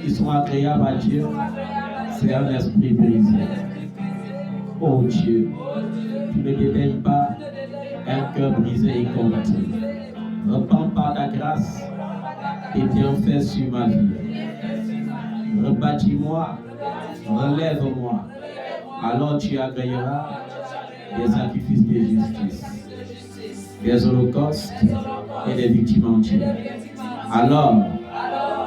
qui sont agréables à Dieu, c'est un esprit brisé. Oh Dieu, tu ne dédaignes pas un cœur brisé et contré. Repends par ta grâce tes bienfaits sur ma vie. Rebâtis-moi, relève-moi, alors tu agréeras des sacrifices de justice, des holocaustes et des victimes entières. Alors,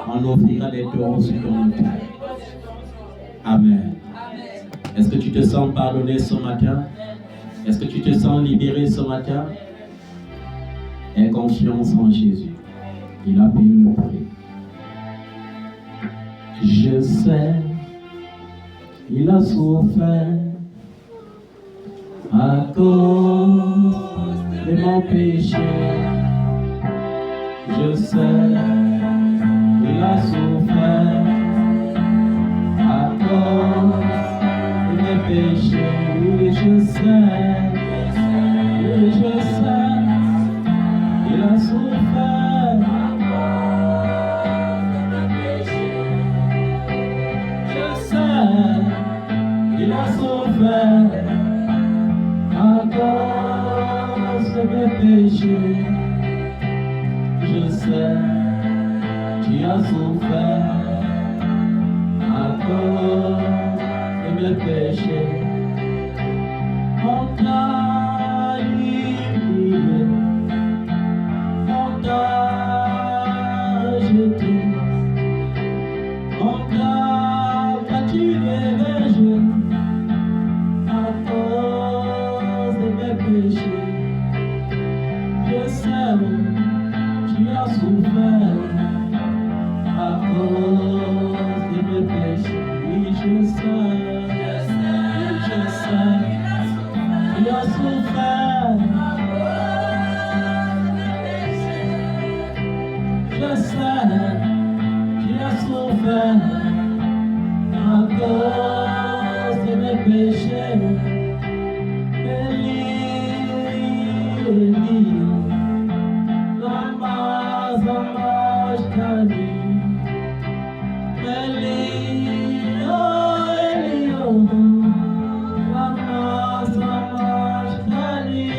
on offrira des taureaux sur ton autel. Amen. Est-ce que tu te sens pardonné ce matin? Est-ce que tu te sens libéré ce matin? Aie confiance en Jésus. Il a payé le prix. Je sais, il a souffert à cause de mon péché. Je sais, il a souffert à cause de mes péchés. Oui, je sais, il a souffert à cause de mes péchés. Je sais, il a souffert à cause de mes péchés. Je sais, tu as souffert à cause de mes péchés. On t'a humilié, on t'a jeté, on t'a battu des verges à cause de mes péchés. Je sais, tu as souffert à cause de mes péchés. Oui, je sais, tu as souffert à cause de mes péchés. Je sais, tu as souffert à cause de mes péchés. Eli, Eli, lama sabachthani. Eli, oh, lama sabachthani.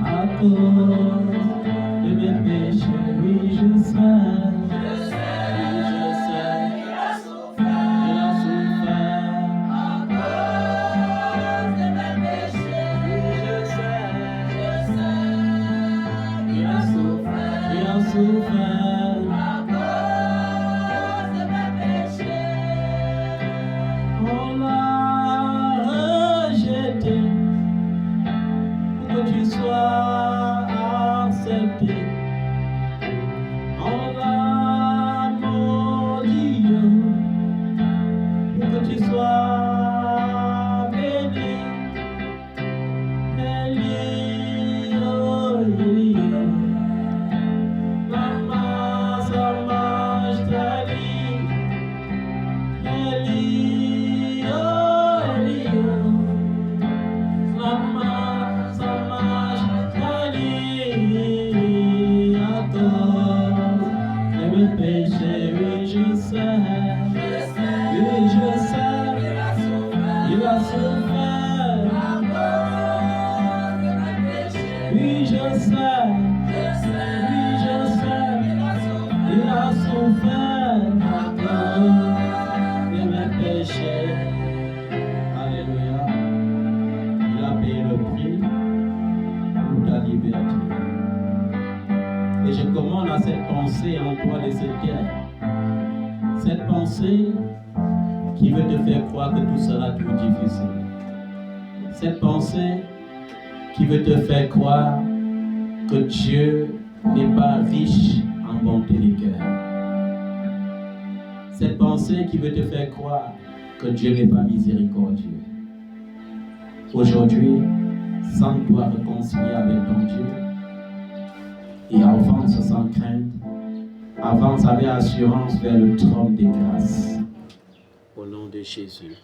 À cause de mes péchés, oui, je sais, il a souffert à cause de mes péchés. Oui, je sais, il a souffert à cause de mes péchés. On l'a rejeté pour que tu sois accepté. On l'a maudit pour que tu sois béni. Eli, oh, Eli, lama sabachthani. Eli, oh, Eli, lama sabachthani. À cause de mes péchés, oui, je sais, oui, je sais, il a souffert à cause de mes péchés. Oui, je sais, oui, je sais, il a souffert à cause de mes péchés. Alléluia, il a payé le pensée en toi de cette guerre. Cette pensée qui veut te faire croire que tout sera tout difficile. Cette pensée qui veut te faire croire que Dieu n'est pas riche en bonté de cœur. Cette pensée qui veut te faire croire que Dieu n'est pas miséricordieux. Aujourd'hui, sans doit réconcilier avec ton Dieu et avance sans crainte, avance avec assurance vers le trône des grâces. Au nom de Jésus.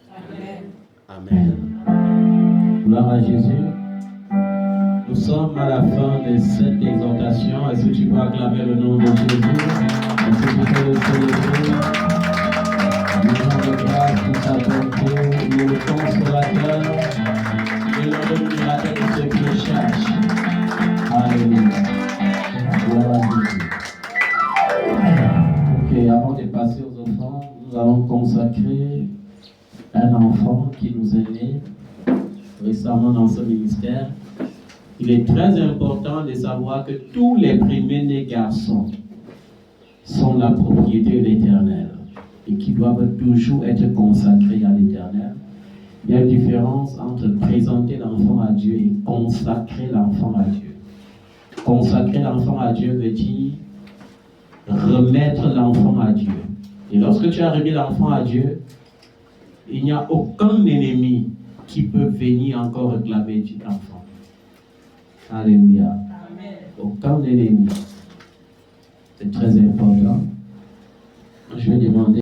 Amen. Amen. Gloire à Jésus. Nous sommes à la fin de cette exhortation. Est-ce que tu peux acclamer le nom de Jésus? Est-ce que tu peux le célébrer? Nous rendons grâce pour sa bonté, il est le consolateur, il est le libérateur de ceux qui le cherchent. Alléluia. Gloire à Jésus. Ok, avant de passer aux offrandes, nous allons consacrer un enfant qui nous est né récemment dans ce ministère. Il est très important de savoir que tous les premiers-nés garçons sont la propriété de l'Éternel et qui doivent toujours être consacrés à l'Éternel. Il y a une différence entre présenter l'enfant à Dieu et consacrer l'enfant à Dieu. Consacrer l'enfant à Dieu veut dire remettre l'enfant à Dieu. Et lorsque tu as remis l'enfant à Dieu, il n'y a aucun ennemi qui peut venir encore réclamer l'enfant. Alléluia. Amen. Aucun ennemi. C'est très important. Je vais demander